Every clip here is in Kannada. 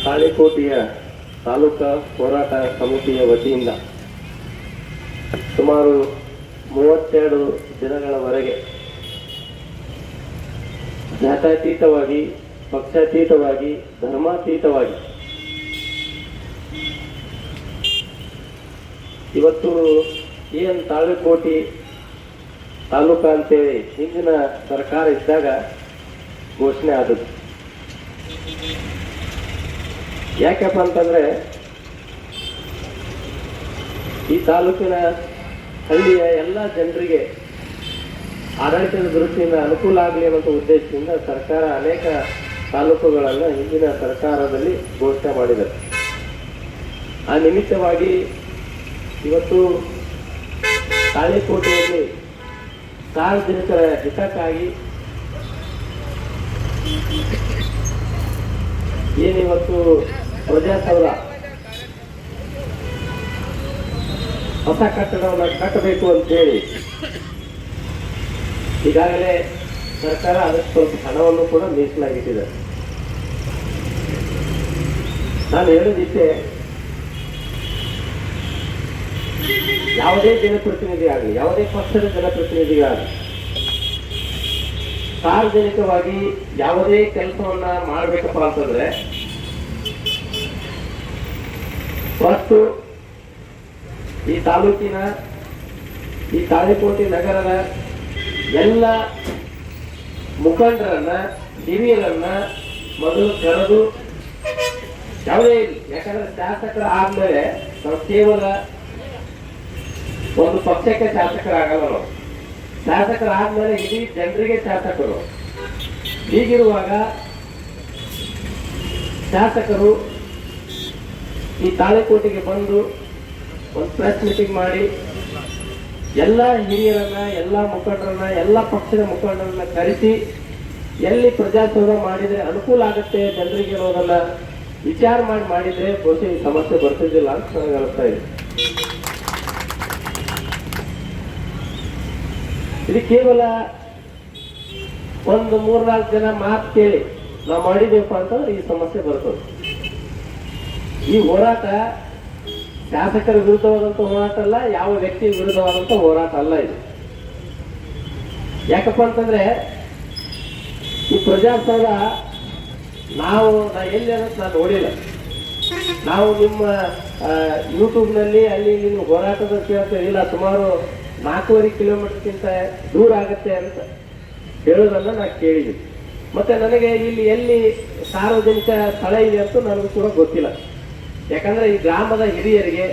ತಾಳಿಕೋಟೆಯ ತಾಲೂಕಾ ಹೋರಾಟ ಸಮಿತಿಯ ವತಿಯಿಂದ ಸುಮಾರು 32 ದಿನಗಳವರೆಗೆ ಜಾತ್ಯತೀತವಾಗಿ, ಪಕ್ಷಾತೀತವಾಗಿ, ಧರ್ಮಾತೀತವಾಗಿ ಇವತ್ತು ಏನು ತಾಳಿಕೋಟೆ ತಾಲೂಕಾ ಅಂತೇಳಿ ಹಿಂದಿನ ಸರ್ಕಾರ ಇದ್ದಾಗ ಘೋಷಣೆ ಆದದ್ದು. ಯಾಕಪ್ಪ ಅಂತಂದ್ರೆ ಈ ತಾಲೂಕಿನ ಹಳ್ಳಿಯ ಎಲ್ಲ ಜನರಿಗೆ ಆಡಳಿತದ ದೃಷ್ಟಿಯಿಂದ ಅನುಕೂಲ ಆಗಲಿ ಅನ್ನೋ ಉದ್ದೇಶದಿಂದ ಸರ್ಕಾರ ಅನೇಕ ತಾಲೂಕುಗಳನ್ನು ಹಿಂದಿನ ಸರ್ಕಾರದಲ್ಲಿ ಘೋಷಣೆ ಮಾಡಿದರು. ಆ ನಿಮಿತ್ತವಾಗಿ ಇವತ್ತು ತಾಳಿಕೋಟೆಯಲ್ಲಿ ಸಾರ್ವಜನಿಕರ ಹಿತಕ್ಕಾಗಿ ಏನಿವತ್ತು ಪ್ರಜಾಸೌಧ ಹೊಸ ಕಟ್ಟಡವನ್ನು ಕಟ್ಟಬೇಕು ಅಂತೇಳಿ ಈಗಾಗಲೇ ಸರ್ಕಾರ ಅದಕ್ಕೆ ಸ್ವಲ್ಪ ಹಣವನ್ನು ಕೂಡ ಮೀಸಲಾಗಿಟ್ಟಿದೆ. ನಾನು ಹೇಳೋದಿಷ್ಟೇ, ಯಾವುದೇ ಜನಪ್ರತಿನಿಧಿ ಆಗಲಿ, ಯಾವುದೇ ಪಕ್ಷದ ಜನಪ್ರತಿನಿಧಿಗಳಾಗಲಿ ಸಾರ್ವಜನಿಕವಾಗಿ ಯಾವುದೇ ಕೆಲಸವನ್ನ ಮಾಡಬೇಕಪ್ಪ ಅಂತಂದ್ರೆ ಫಸ್ಟು ಈ ತಾಲೂಕಿನ, ಈ ತಾಳಿಕೋಟೆ ನಗರದ ಎಲ್ಲ ಮುಖಂಡರನ್ನ, ಹಿರಿಯರನ್ನ ಮೊದಲು ಕರೆದು ಯಾವುದೇ ಇಲ್ಲ. ಯಾಕಂದ್ರೆ ಶಾಸಕರ ಆದ್ಮೇಲೆ ನಾವು ಕೇವಲ ಒಂದು ಪಕ್ಷಕ್ಕೆ ಶಾಸಕರಾಗಲ್ಲ. ನಾವು ಶಾಸಕರಾದ್ಮೇಲೆ ಇಡೀ ಜನರಿಗೆ ಶಾಸಕರು. ಹೀಗಿರುವಾಗ ಶಾಸಕರು ಈ ತಾಳಿಕೋಟೆಗೆ ಬಂದು ಒಂದು ಪ್ರೆಸ್ ಮೀಟಿಂಗ್ ಮಾಡಿ ಎಲ್ಲ ಹಿರಿಯರನ್ನ, ಎಲ್ಲ ಮುಖಂಡರನ್ನ, ಎಲ್ಲ ಪಕ್ಷದ ಮುಖಂಡರನ್ನ ಕರೆಸಿ ಎಲ್ಲಿ ಪ್ರಜಾಸೌಧ ಮಾಡಿದ್ರೆ ಅನುಕೂಲ ಆಗುತ್ತೆ ಜನರಿಗೆ ಅನ್ನೋದನ್ನ ವಿಚಾರ ಮಾಡಿದ್ರೆ ಬಹುಶಃ ಈ ಸಮಸ್ಯೆ ಬರ್ತಿದ್ದಿಲ್ಲ ಅಂತ ನನಗೆ ಅನಿಸ್ತಾ ಇದೆ. ಇದು ಕೇವಲ ಒಂದು 3-4 ಜನ ಮಾತು ಕೇಳಿ ನಾವು ಮಾಡಿದೇವಪ್ಪ ಅಂತಂದ್ರೆ ಈ ಸಮಸ್ಯೆ ಬರ್ತದೆ. ಈ ಹೋರಾಟ ಶಾಸಕರ ವಿರುದ್ಧವಾದಂಥ ಹೋರಾಟ ಅಲ್ಲ, ಯಾವ ವ್ಯಕ್ತಿ ವಿರುದ್ಧವಾದಂಥ ಹೋರಾಟ ಅಲ್ಲ ಇದು. ಯಾಕಪ್ಪ ಅಂತಂದ್ರೆ ಈ ಪ್ರಜಾಸೌಧ ನಾ ಎಲ್ಲಿ ಅನ್ನೋದು ನಾನು ನೋಡಿಲ್ಲ. ನಾವು ನಿಮ್ಮ ಯೂಟ್ಯೂಬ್ನಲ್ಲಿ ಅಲ್ಲಿ ನಿಮ್ಮ ಹೋರಾಟದ ಇಲ್ಲ, ಸುಮಾರು 4.5 ಕಿಲೋಮೀಟರ್ಗಿಂತ ದೂರ ಆಗುತ್ತೆ ಅಂತ ಹೇಳೋದನ್ನ ನಾನು ಕೇಳಿದ್ದೀನಿ. ಮತ್ತೆ ನನಗೆ ಇಲ್ಲಿ ಎಲ್ಲಿ ಸಾರ್ವಜನಿಕ ಸ್ಥಳ ಇದೆ ಅಂತ ನನಗೂ ಕೂಡ ಗೊತ್ತಿಲ್ಲ. ಯಾಕಂದ್ರೆ ಈ ಗ್ರಾಮದ ಹಿರಿಯರಿಗೆ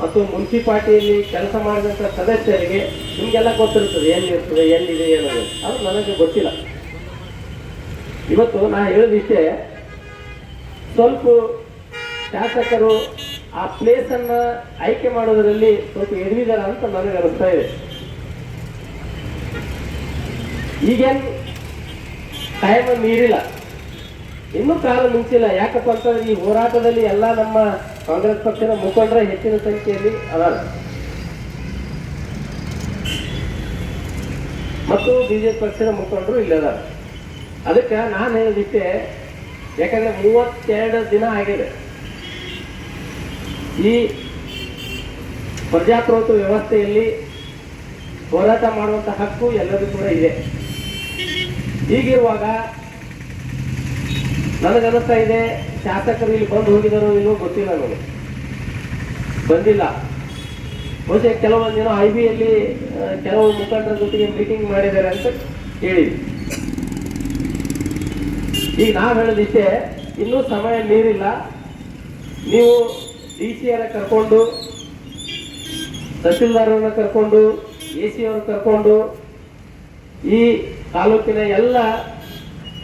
ಮತ್ತು ಮುನ್ಸಿಪಾಲಿಟಿಯಲ್ಲಿ ಕೆಲಸ ಮಾಡಿದಂಥ ಸದಸ್ಯರಿಗೆ ನಿಮಗೆಲ್ಲ ಗೊತ್ತಿರ್ತದೆ ಎಲ್ಲಿರ್ತದೆ, ಎಲ್ಲಿದೆ ಅನ್ನೋದು. ಅದು ನನಗೆ ಗೊತ್ತಿಲ್ಲ. ಇವತ್ತು ನಾ ಹೇಳಿದಿಷ್ಟೇ, ಸ್ವಲ್ಪ ಶಾಸಕರು ಆ ಪ್ಲೇಸ್ ಅನ್ನ ಆಯ್ಕೆ ಮಾಡೋದರಲ್ಲಿ ಸ್ವಲ್ಪ ಎಡವಿದಾರ ಅಂತ ನನಗೆ ಅನಿಸ್ತಾ ಇದೆ. ಈಗೇನು ಟೈಮ್ ಮೀರಿಲ್ಲ, ಇನ್ನೂ ಕಾಲ ಮಿಂಚಿಲ್ಲ. ಯಾಕಪ್ಪ ಅಂತಂದ್ರೆ ಈ ಹೋರಾಟದಲ್ಲಿ ಎಲ್ಲ ನಮ್ಮ ಕಾಂಗ್ರೆಸ್ ಪಕ್ಷದ ಮುಖಂಡರ ಹೆಚ್ಚಿನ ಸಂಖ್ಯೆಯಲ್ಲಿ ಅದಾರ ಮತ್ತು ಬಿಜೆಪಿ ಪಕ್ಷದ ಮುಖಂಡರು ಇಲ್ಲದಾರ. ಅದಕ್ಕೆ ನಾನು ಹೇಳಿದಿಷ್ಟೇ, ಯಾಕಂದ್ರೆ 32 ದಿನ ಆಗಿದೆ. ಈ ಪ್ರಜಾಪ್ರಭುತ್ವ ವ್ಯವಸ್ಥೆಯಲ್ಲಿ ಹೋರಾಟ ಮಾಡುವಂತ ಹಕ್ಕು ಎಲ್ಲರಿಗೂ ಕೂಡ ಇದೆ. ಹೀಗಿರುವಾಗ ನನಗನ್ನಿಸ್ತಾ ಇದೆ, ಶಾಸಕರು ಇಲ್ಲಿ ಬಂದು ಹೋಗಿದಾರೋ ಇಲ್ಲವೋ ಗೊತ್ತಿಲ್ಲ, ನನಗೆ ಬಂದಿಲ್ಲ. ಬಹುಶಃ ಕೆಲವೊಂದು ದಿನ IB-ಯಲ್ಲಿ ಕೆಲವು ಮುಖಂಡರ ಜೊತೆಗೆ ಮೀಟಿಂಗ್ ಮಾಡಿದ್ದಾರೆ ಅಂತ ಹೇಳಿದ್ವಿ. ಈಗ ನಾವು ಹೇಳೋದಿಷ್ಟೇ, ಇನ್ನೂ ಸಮಯ ಮೀರಿಲ್ಲ. ನೀವು DC ಅವರ ಕರ್ಕೊಂಡು, ತಹಸೀಲ್ದಾರರನ್ನ ಕರ್ಕೊಂಡು, AC ಅವರನ್ನ ಕರ್ಕೊಂಡು ಈ ತಾಲೂಕಿನ ಎಲ್ಲ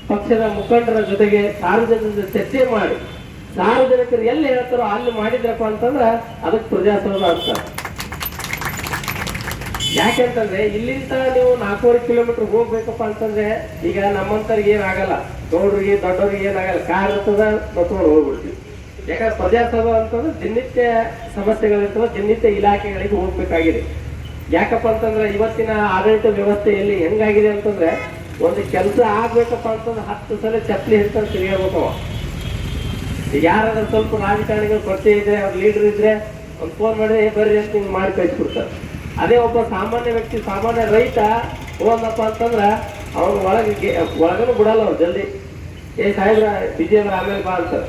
ಪಕ್ಷದ ಮುಖಂಡರ ಜೊತೆಗೆ ಸಾರ್ವಜನಿಕರ ಚರ್ಚೆ ಮಾಡಿ ಸಾರ್ವಜನಿಕರು ಎಲ್ಲಿ ಹೇಳ್ತಾರೋ ಅಲ್ಲಿ ಮಾಡಿದ್ರಪ್ಪ ಅಂತಂದ್ರೆ ಅದಕ್ಕೆ ಪ್ರಜಾಸೌಧ ಆಗ್ತಾರೆ. ಯಾಕೆಂತಂದ್ರೆ ಇಲ್ಲಿಂದ ನೀವು 4.5 ಕಿಲೋಮೀಟರ್ ಹೋಗ್ಬೇಕಪ್ಪ ಅಂತಂದ್ರೆ ಈಗ ನಮ್ಮಂತರಿಗೆ ಏನಾಗಲ್ಲ, ಗೌಡ್ರಿಗೆ ದೊಡ್ಡವ್ರಿಗೆ ಏನಾಗಲ್ಲ, ಕಾರ್ ಇರ್ತದ ಬಸ್ಕೊಂಡು ಹೋಗ್ಬಿಡ್ತೀವಿ. ಯಾಕಂದ್ರೆ ಪ್ರಜಾಸೌಧ ಅಂತಂದ್ರೆ ದಿನನಿತ್ಯ ಸಮಸ್ಯೆಗಳಿರ್ತವೆ, ದಿನನಿತ್ಯ ಇಲಾಖೆಗಳಿಗೆ ಹೋಗ್ಬೇಕಾಗಿದೆ. ಯಾಕಪ್ಪ ಅಂತಂದ್ರೆ ಇವತ್ತಿನ ಆಡಳಿತ ವ್ಯವಸ್ಥೆಯಲ್ಲಿ ಹೆಂಗಾಗಿದೆ ಅಂತಂದ್ರೆ ಒಂದು ಕೆಲಸ ಆಗ್ಬೇಕಪ್ಪ ಅಂತಂದ್ರೆ 10 ಸಲ ಚಪ್ಪಲಿ ಹಿಡ್ಕೊಂಡು ತಿರುಗಬೇಕವ. ಈಗ ಯಾರಾದ್ರೂ ಸ್ವಲ್ಪ ರಾಜಕಾರಣಿಗಳು ಪರಿಚಯ ಇದ್ರೆ ಅವ್ರ ಲೀಡರ್ ಇದ್ರೆ ಒಂದು ಫೋನ್ ಮಾಡಿದ್ರೆ ಬರ್ರಿ ಅಂತ ಹಿಂಗೆ ಮಾಡಿ ಕಳಿಸ್ಬಿಡ್ತಾರೆ. ಅದೇ ಒಬ್ಬ ಸಾಮಾನ್ಯ ವ್ಯಕ್ತಿ, ಸಾಮಾನ್ಯ ರೈತ ಹೋದಪ್ಪ ಅಂತಂದ್ರ ಅವ್ನು ಒಳಗನು ಬಿಡಲ್ಲ ಅವ್ರು ಜಲ್ದಿ. ಸಾಹೇಬ್ರ ಬಿಜಿ ಅಂದ್ರೆ ಆಮೇಲೆ ಬಾ ಅಂತಾರೆ,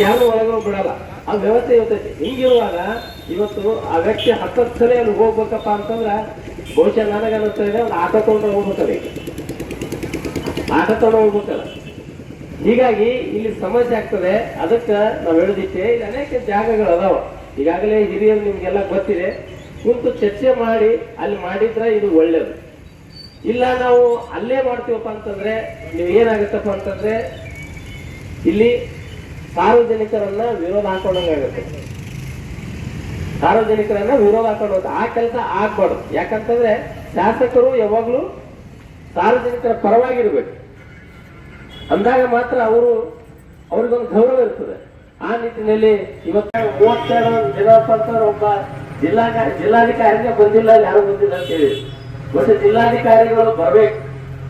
ಯಾರು ಒಳಗೂ ಬಿಡಲ್ಲ. ಆ ವ್ಯವಸ್ಥೆ ಇರ್ತೈತಿ. ಹಿಂಗಿರುವಾಗ ಇವತ್ತು ಆ ವ್ಯಕ್ತಿ 10 ಸಲ ಅಲ್ಲಿ ಹೋಗ್ಬೇಕಪ್ಪ ಅಂತಂದ್ರ ಬಹುಶಃ ನನಗೆ ಅನ್ನಿಸ್ತಾ ಇದೆ ಒಂದು ಆಟ ತಗೊಂಡು ಹೋಗ್ಬೇಕಲ್ಲ, ಆಟ ತಗೊಂಡು ಹೋಗ್ಬೇಕಲ್ಲ. ಹೀಗಾಗಿ ಇಲ್ಲಿ ಸಮಸ್ಯೆ ಆಗ್ತದೆ. ಅದಕ್ಕೆ ನಾವು ಹೇಳೋದಿಕ್ಕೆ ಇಲ್ಲಿ ಅನೇಕ ಜಾಗಗಳು ಅದಾವ. ಈಗಾಗಲೇ ಹಿರಿಯರು ನಿಮ್ಗೆಲ್ಲ ಗೊತ್ತಿದೆ. ಕುಂತು ಚರ್ಚೆ ಮಾಡಿ ಅಲ್ಲಿ ಮಾಡಿದ್ರೆ ಇದು ಒಳ್ಳೇದು. ಇಲ್ಲ ನಾವು ಅಲ್ಲೇ ಮಾಡ್ತೀವಪ್ಪ ಅಂತಂದ್ರೆ ನೀವು ಏನಾಗುತ್ತಪ್ಪ ಅಂತಂದ್ರೆ ಇಲ್ಲಿ ಸಾರ್ವಜನಿಕರನ್ನ ವಿರೋಧ ಹಾಕೊಂಡಂಗಾಗುತ್ತೆ. ಸಾರ್ವಜನಿಕರನ್ನ ವಿರೋಧ ಹಾಕೊಂಡು ಆ ಕೆಲಸ ಆಗ್ಬಾರ್ದು. ಯಾಕಂತಂದ್ರೆ ಶಾಸಕರು ಯಾವಾಗ್ಲೂ ಸಾರ್ವಜನಿಕರ ಪರವಾಗಿರ್ಬೇಕು. ಅಂದಾಗ ಮಾತ್ರ ಅವ್ರಿಗೊಂದು ಗೌರವ ಇರ್ತದೆ. ಆ ನಿಟ್ಟಿನಲ್ಲಿ ಇವತ್ತು 32 ದಿನಪ್ಪ ಅಂತಂದ್ರೆ ಒಬ್ಬ ಜಿಲ್ಲಾಧಿಕಾರಿಗೆ ಬಂದಿಲ್ಲ, ಯಾರು ಬಂದಿಲ್ಲ ಅಂತ ಹೇಳಿ. ಮತ್ತೆ ಜಿಲ್ಲಾಧಿಕಾರಿಗಳು ಬರ್ಬೇಕು.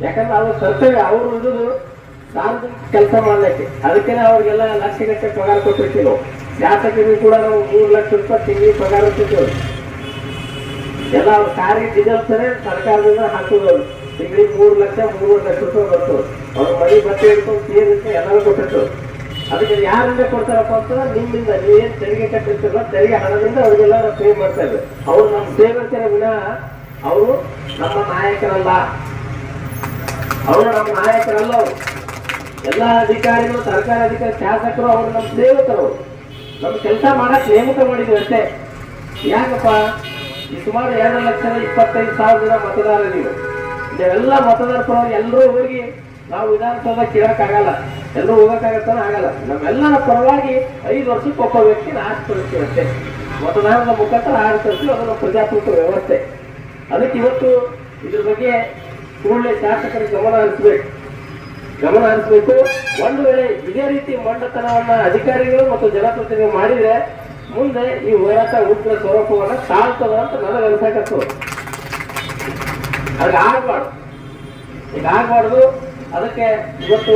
ಯಾಕಂದ್ರೆ ಅವ್ರ ಕರ್ತವ್ಯ, ಅವರು ಇರುವುದು ಸಾರ್ವಜನಿಕ ಕೆಲಸ ಮಾಡ್ಲಿಕ್ಕೆ. ಅದಕ್ಕೆ ಅವ್ರಿಗೆಲ್ಲ ಲಕ್ಷಗಟ್ಟಲೆ ಪಗಾರ ಕೊಟ್ಟಿರ್ತೀವಿ ನಾವು. ಶಾಸಕರಿಗೆ ಕೂಡ ನಾವು 3 ಲಕ್ಷ ರೂಪಾಯಿ ತಿಂಗಳಿಗೆ ಪಗಾರ ಕೊಟ್ಟಿದ್ದೇವೆ. ಎಲ್ಲ ಅವ್ರ ಕಾರಿಗೆ ಡೀಸೆಲ್ ಸರಿ ಸರ್ಕಾರದಿಂದ ಹಾಕೋದು. ತಿಂಗಳಿಗೆ 3 ಲಕ್ಷ 3 ಲಕ್ಷ ರೂಪಾಯಿ ಬರ್ತದೆ. ಅವ್ರ ಮನೆ ಬಟ್ಟೆ ಹಿಡ್ಕೊಂಡು ಸೇರಿಸಿ ಎಲ್ಲರೂ ಕೊಟ್ಟಿರ್ತದೆ. ಅದಕ್ಕೆ ಯಾರಿಂದ ಕೊಡ್ತಾರಪ್ಪ ಅಂತಂದ್ರೆ ನಿಮ್ಮಿಂದ ನೀವೇನು ತೆರಿಗೆ ಕಟ್ಟಿರ್ತಿರಲ್ಲ, ತೆರಿಗೆ ಹಣದಿಂದ ಅವ್ರಿಗೆಲ್ಲ ಪೇ ಮಾಡ್ತಾ ಇದ್ದಾರೆ. ಅವ್ರು ನಮ್ಮ ಸೇವಕರ ವಿನಃ ಅವರು ನಮ್ಮ ನಾಯಕರಲ್ಲ. ಅವರು ನಮ್ಮ ನಾಯಕರಲ್ಲ. ಅವರು ಎಲ್ಲ ಅಧಿಕಾರಿಗಳು, ಸರ್ಕಾರಿ ಅಧಿಕಾರಿ, ಶಾಸಕರು ಅವರು ನಮ್ಮ ಸೇವಕರು. ನಮ್ಮ ಕೆಲಸ ಮಾಡಕ್ ನೇಮಕ ಮಾಡಿದ್ವಿ ಅಷ್ಟೇ. ಯಾಕಪ್ಪ ಈ ಸುಮಾರು 2,25,000 ಜನ ಮತದಾರರಿಗೂ ನೀವೆಲ್ಲ ಮತದಾರ ಪರವಾಗಿ ಎಲ್ಲರೂ ಹೋಗಿ ನಾವು ವಿಧಾನಸೌಧ ಕೇಳಕ್ಕಾಗಲ್ಲ, ಎಲ್ಲರೂ ಹೋಗಕ್ಕಾಗತ್ತಾನ ಆಗಲ್ಲ. ನಮ್ಮೆಲ್ಲರ ಪರವಾಗಿ 5 ವರ್ಷಕ್ಕೆ ಒಬ್ಬ ವ್ಯಕ್ತಿನ ಆರಿಸ್ಕೊಳ್ತೀವಿ ಅಷ್ಟೇ. ಮತದಾನದ ಮುಖಾಂತರ ಆರಿಸ್ಕೊಳ್ತೀವಿ. ಅದನ್ನು ಪ್ರಜಾಪ್ರಭುತ್ವ ವ್ಯವಸ್ಥೆ. ಅದಕ್ಕೆ ಇವತ್ತು ಇದ್ರ ಬಗ್ಗೆ ಕೂಡಲೇ ಶಾಸಕರಿಗೆ ಗಮನ ಹರಿಸಬೇಕು. ಒಂದು ವೇಳೆ ಇದೇ ರೀತಿ ಮಂಡತನವನ್ನ ಅಧಿಕಾರಿಗಳು ಮತ್ತು ಜನಪ್ರತಿನಿಧಿಗಳು ಮಾಡಿದ್ರೆ ಮುಂದೆ ಈ ಹೋರಾಟ ಉಗ್ರ ಸ್ವರೂಪವನ್ನ ತಾಳ್ತದ ಅಂತ ನನಗೆ ಅನ್ಸಕತ್ತು. ಈಗ ಆಗ್ಬಾರ್ದು. ಅದಕ್ಕೆ ಇವತ್ತು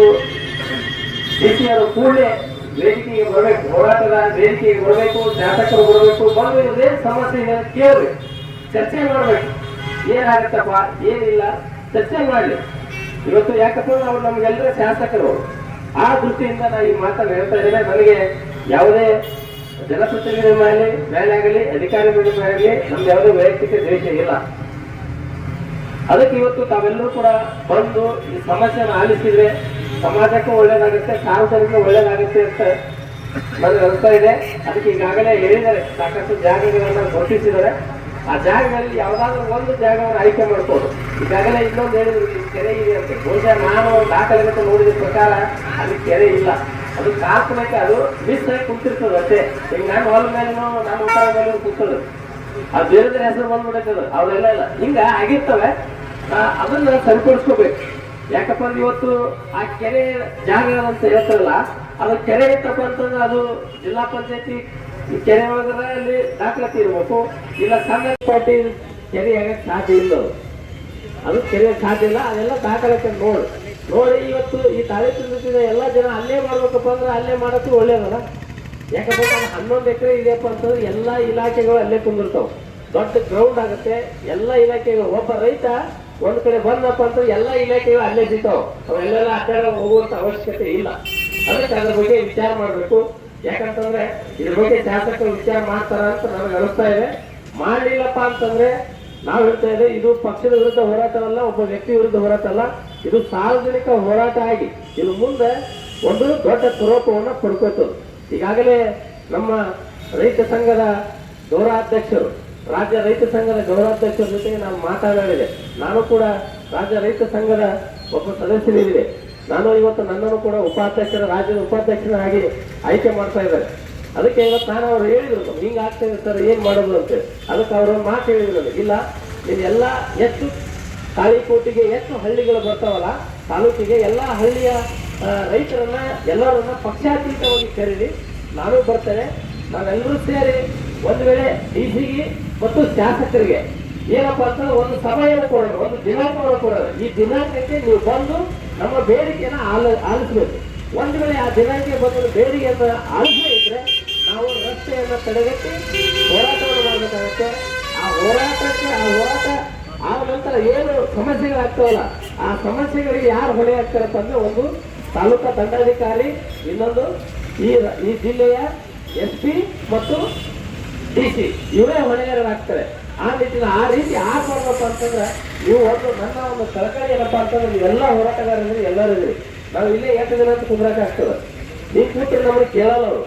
ಡಿಸಿಯವರು ಕೂಡಲೇ ವೇದಿಕೆಗೆ ಬರಬೇಕು, ಹೋರಾಟದ ವೇದಿಕೆಗೆ ಬರಬೇಕು, ಶಾಸಕರು ಬರಬೇಕು. ಬಂದು ಇದೇನು ಸಮಸ್ಯೆ ಇದೆ ಕೇಳಬೇಕು, ಚರ್ಚೆ ಮಾಡಬೇಕು. ಏನಾಗುತ್ತಪ್ಪ ಏನಿಲ್ಲ ಚರ್ಚೆ ಮಾಡಲಿ. ಇವತ್ತು ಯಾಕಪ್ಪ ನಾವು ನಮ್ಗೆಲ್ಲರ ಶಾಸಕರು. ಆ ದೃಷ್ಟಿಯಿಂದ ನಾನು ಈ ಮಾತನ್ನು ಹೇಳ್ತಾ ಇದ್ದೇನೆ. ನನಗೆ ಯಾವುದೇ ಜನಪ್ರತಿನಿಧಿ ಮೇಲೆ ಆಗಲಿ, ಅಧಿಕಾರಿಗಳ ಮೇಲೆ ಆಗಲಿ ನಮ್ಗೆ ಯಾವುದೇ ವೈಯಕ್ತಿಕ ದ್ವೇಷ ಇಲ್ಲ. ಅದಕ್ಕೆ ಇವತ್ತು ತಾವೆಲ್ಲರೂ ಕೂಡ ಬಂದು ಈ ಸಮಸ್ಯೆಯನ್ನು ಆಲಿಸಿದ್ರೆ ಸಮಾಜಕ್ಕೂ ಒಳ್ಳೇದಾಗುತ್ತೆ, ಸಾರ್ವಜನಿಕ ಒಳ್ಳೇದಾಗುತ್ತೆ ಅಂತ ನನಗೆ ಅನಿಸ್ತಾ ಇದೆ. ಅದಕ್ಕೆ ಈಗಾಗಲೇ ಹೇಳಿದ್ದಾರೆ, ಸಾಕಷ್ಟು ಜಾಗಗಳನ್ನು ಗುರುತಿಸಿದ್ದಾರೆ. ಆ ಜಾಗಗಳಲ್ಲಿ ಯಾವ್ದಾದ್ರು ಒಂದು ಜಾಗವನ್ನು ಆಯ್ಕೆ ಮಾಡ್ಬೋದು. ಈಗಾಗಲೇ ಇನ್ನೊಂದು ಹೇಳಿದ್ರು ಕೆರೆ ಇದೆ ಅಂತ. ಬಹುಶಃ ನಾನು ದಾಖಲೆಗಟ್ಟು ನೋಡಿದ ಪ್ರಕಾರ ಅಲ್ಲಿ ಕೆರೆ ಇಲ್ಲ. ಅದು ಕಾಲ್ಪನಿಕ, ಅದು ಮಿಸ್ ಆಗಿ ಕುಂತಿರ್ತದೆ ಅಷ್ಟೇ. ಈಗ ನಾನು ಹೊಲ ಮೇಲೂ ನಾನು ಉತ್ತರ ಮೇಲೂ ಕೂತದ್ದು, ಅದು ಬೇರೆ ಹೆಸರು ಬಂದ್ಬಿಡೈತದ. ಅವರೆಲ್ಲ ಇಲ್ಲ ಹಿಂಗ ಆಗಿರ್ತವೆ. ಅದನ್ನ ಸರಿಪಡಿಸ್ಕೋಬೇಕು. ಯಾಕಪ್ಪ ಅಂದ್ರೆ ಇವತ್ತು ಆ ಕೆರೆ ಜಾಗ ಅಂತ ಹೇಳ್ತಾರಲ್ಲ, ಅದು ಕೆರೆ ಇತ್ತಪ್ಪ ಅಂತಂದ್ರೆ ಅದು ಜಿಲ್ಲಾ ಪಂಚಾಯತಿ ಕೆರೆ ಒಳಗಡೆ ಅಲ್ಲಿ ದಾಖಲಾತಿ ಇರ್ಬೇಕು. ಇಲ್ಲ ಸಣ್ಣ ಪಾರ್ಟಿ ಕೆರೆ ಆಗಕ್ಕೆ ಸಾಧ್ಯ ಇಲ್ಲ. ಅದು ಕೆರೆ ಸಾಧ್ಯ ಇಲ್ಲ. ಅದೆಲ್ಲ ದಾಖಲಾತಿ ನೋಡಿ ಇವತ್ತು ಈ ತಾಲೂಕಿನ ಎಲ್ಲ ಜನ ಅಲ್ಲೇ ಮಾಡ್ಬೇಕಪ್ಪ ಅಂದ್ರೆ ಅಲ್ಲೇ ಮಾಡೋದು ಒಳ್ಳೇದಲ್ಲ. ಯಾಕಪ್ಪ 11 ಎಕರೆ ಇದೆಯಪ್ಪ ಅಂತಂದ್ರೆ ಎಲ್ಲ ಇಲಾಖೆಗಳು ಅಲ್ಲೇ ಕುಂದಿರ್ತಾವ. ದೊಡ್ಡ ಗ್ರೌಂಡ್ ಆಗುತ್ತೆ. ಎಲ್ಲ ಇಲಾಖೆಗಳು, ಒಬ್ಬ ರೈತ ಒಂದ್ ಕಡೆ ಬಂದಪ್ಪ ಅಂತ ಎಲ್ಲ ಇಲಾಖೆಗಳು ಅಲ್ಲೇ ಸಿಗ್ತಾವ. ಅವೆಲ್ಲ ಅಡ್ಡಾಡ ಹೋಗುವಂತ ಅವಶ್ಯಕತೆ ಇಲ್ಲ. ಅದಕ್ಕೆ ಅದ್ರ ಬಗ್ಗೆ ವಿಚಾರ ಮಾಡ್ಬೇಕು. ಯಾಕಂತಂದ್ರೆ ಇದ್ರ ಬಗ್ಗೆ ಶಾಸಕರು ವಿಚಾರ ಮಾಡ್ತಾರ ಅಂತ ನನಗೆ ಅನಿಸ್ತಾ ಇದೆ. ಮಾಡಲಿಲ್ಲಪ್ಪ ಅಂತಂದ್ರೆ ನಾವು ಹೇಳ್ತಾ ಇದ್ದೇವೆ, ಇದು ಪಕ್ಷದ ವಿರುದ್ಧ ಹೋರಾಟವಲ್ಲ, ಒಬ್ಬ ವ್ಯಕ್ತಿ ವಿರುದ್ಧ ಹೋರಾಟ ಅಲ್ಲ. ಇದು ಸಾರ್ವಜನಿಕ ಹೋರಾಟ ಆಗಿ ಇದು ಮುಂದೆ ಒಂದು ದೊಡ್ಡ ಸ್ವರೂಪವನ್ನ ಪಡ್ಕೋತದೆ. ಈಗಾಗಲೇ ನಮ್ಮ ರೈತ ಸಂಘದ ಗೌರವಾಧ್ಯಕ್ಷರು, ರಾಜ್ಯ ರೈತ ಸಂಘದ ಗೌರವಾಧ್ಯಕ್ಷರ ಜೊತೆಗೆ ನಾನು ಮಾತಾಡಿದೆ. ನಾನು ಕೂಡ ರಾಜ್ಯ ರೈತ ಸಂಘದ ಒಬ್ಬ ಸದಸ್ಯನಿದೆ. ನಾನು ಇವತ್ತು ನನ್ನನ್ನು ಕೂಡ ರಾಜ್ಯದ ಉಪಾಧ್ಯಕ್ಷರಾಗಿ ಆಯ್ಕೆ ಮಾಡ್ತಾ ಇದ್ದಾರೆ. ಅದಕ್ಕೆ ಇವತ್ತು ನಾನು ಅವ್ರು ಹೇಳಿದ್ರು, ಹಿಂಗೆ ಆಗ್ತಾ ಇದೆ ಸರ್, ಏನ್ ಮಾಡೋದು ಅಂತೇಳಿ. ಅದಕ್ಕೆ ಅವರು ಮಾತು ಹೇಳಿದ್ರು, ಇಲ್ಲ ನೀವೆಲ್ಲ ಎಷ್ಟು ತಾಳಿಕೋಟಿಗೆ ಎಷ್ಟು ಹಳ್ಳಿಗಳು ಬರ್ತಾವಲ್ಲ ತಾಲೂಕಿಗೆ, ಎಲ್ಲ ಹಳ್ಳಿಯ ರೈತರನ್ನ ಎಲ್ಲರನ್ನ ಪಕ್ಷಾತೀತವಾಗಿ ಕರೀರಿ, ನಾನು ಬರ್ತೇನೆ. ನಾವೆಲ್ಲರೂ ಸೇರಿ ಒಂದು ವೇಳೆ ಡಿಸಿಗೆ ಮತ್ತು ಶಾಸಕರಿಗೆ ಏನಪ್ಪ ಅಂತಂದ್ರೆ ಒಂದು ಸಮಯವನ್ನು ಕೊಡೋಣ, ಒಂದು ದಿನಾಂಕವನ್ನು ಕೊಡೋಣ. ಈ ದಿನಾಂಕಕ್ಕೆ ನೀವು ಬಂದು ನಮ್ಮ ಬೇಡಿಕೆಯನ್ನು ಆಲಿಸಬೇಕು. ಒಂದು ವೇಳೆ ಆ ದಿನಾಂಕ ಬಂದ ಬೇಡಿಕೆಯನ್ನು ಆಲಿಸದೇ ಇದ್ರೆ ನಾವು ರಸ್ತೆಯನ್ನು ತಡೆಗಟ್ಟಿ ಹೋರಾಟವನ್ನು ಮಾಡಬೇಕಾಗುತ್ತೆ. ಆ ಹೋರಾಟ ಆದ ನಂತರ ಏನು ಸಮಸ್ಯೆಗಳಾಗ್ತಾವಲ್ಲ ಆ ಸಮಸ್ಯೆಗಳಿಗೆ ಯಾರು ಹೊಣೆ ಆಗ್ತಾರಪ್ಪ ಅಂದ್ರೆ ಒಂದು ತಾಲೂಕಾ ದಂಡಾಧಿಕಾರಿ, ಇನ್ನೊಂದು ಈ ಜಿಲ್ಲೆಯ SP ಮತ್ತು DC ಇವರೇ ಹೊಣೆಗಾರರಾಗ್ತಾರೆ. ಆ ರೀತಿ ಆಗ್ಬಾರ್ದಪ್ಪ ಅಂತಂದ್ರೆ ನೀವು ನನ್ನ ಒಂದು ಕಳಕಳಿ ಏನಪ್ಪಾ ಅಂತಂದ್ರೆ ನೀವೆಲ್ಲ ಹೋರಾಟಗಾರರಿದ್ರಿ, ಎಲ್ಲರೂ ಇದ್ರಿ. ನಾವು ಇಲ್ಲೇ 8 ದಿನ ಅಂತ ಕುಂದ್ರಾಕ ಆಗ್ತದೆ. ನೀವು ಕೂತ್ರೆ ನಮಗೆ ಕೇಳಲ್ಲ ಅವರು.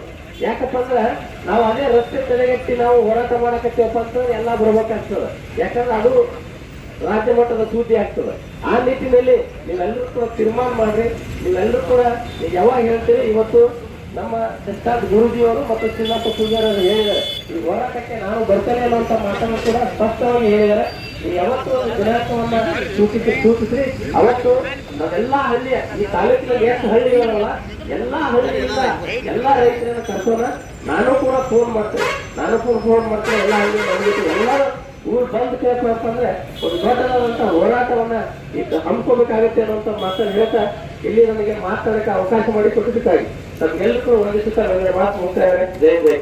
ಯಾಕಪ್ಪ ಅಂದ್ರೆ ನಾವು ಅದೇ ರಸ್ತೆ ತಡೆಗಟ್ಟಿ ನಾವು ಹೋರಾಟ ಮಾಡಕತ್ತೀವಪ್ಪ ಅಂತಂದ್ರೆ ಎಲ್ಲ ಬರ್ಬೇಕಾಗ್ತದೆ. ಯಾಕಂದ್ರೆ ಅದು ರಾಜ್ಯ ಮಟ್ಟದ ಸುದ್ದಿ ಆಗ್ತದೆ. ಆ ನಿಟ್ಟಿನಲ್ಲಿ ನೀವೆಲ್ಲರೂ ಕೂಡ ತೀರ್ಮಾನ ಮಾಡ್ರಿ. ನೀವೆಲ್ಲರೂ ಕೂಡ ಯಾವಾಗ ಹೇಳ್ತೀರಿ, ಇವತ್ತು ನಮ್ಮ ಸಿದ್ಧಾರ್ಥ ಗುರೂಜಿಯವರು ಮತ್ತು ಚಿನ್ನಪ್ಪ ಪೂಜಾರಿ ಅವರು ಹೇಳಿದ್ದಾರೆ, ಈ ಹೋರಾಟಕ್ಕೆ ನಾನು ಬರ್ತೇನೆ ಅನ್ನುವಂಥ ಮಾತನ್ನು ಕೂಡ ಸ್ಪಷ್ಟವಾಗಿ ಹೇಳಿದ್ದಾರೆ. ನೀವು ಯಾವತ್ತು ಒಂದು ದಿನಾಂಕವನ್ನ ಸೂಚಿಸ್ರಿ. ಅವತ್ತು ನಾವೆಲ್ಲ ಹಳ್ಳಿಯ ಈ ತಾಲೂಕಿನ ಎಷ್ಟು ಹಳ್ಳಿಗಳಲ್ಲ ಎಲ್ಲಾ ಹಳ್ಳಿಯಿಂದ ಎಲ್ಲಾ ರೈತರನ್ನ ಕರ್ಸೋಣ. ನಾನು ಕೂಡ ಫೋನ್ ಮಾಡ್ತೇನೆ ಎಲ್ಲ ಹಳ್ಳಿ ಬಂದ್ಬಿಟ್ಟು ಎಲ್ಲ ಊರು ಬಂದ್ ಕೇಳ್ಕೊಂತ ಅಂದ್ರೆ ಒಂದು ದೊಡ್ಡದಾದಂತ ಹೋರಾಟವನ್ನ ಹಮ್ಮಿಕೋಬೇಕಾಗುತ್ತೆ ಅನ್ನುವಂಥ ಮಾತನ್ನು ಹೇಳ್ತಾ ಇಲ್ಲಿ ನನಗೆ ಮಾತಾಡಕ್ಕೆ ಅವಕಾಶ ಮಾಡಿ ಕೊಟ್ಟಿದ್ದಕ್ಕಾಗಿ ನಮ್ಗೆಲ್ಲರೂ ವಂದಿಸುತ್ತಾ ನನಗೆ ಮಾತು ಮುಕ್ತಾಯ. ಜೈ ಜೈ.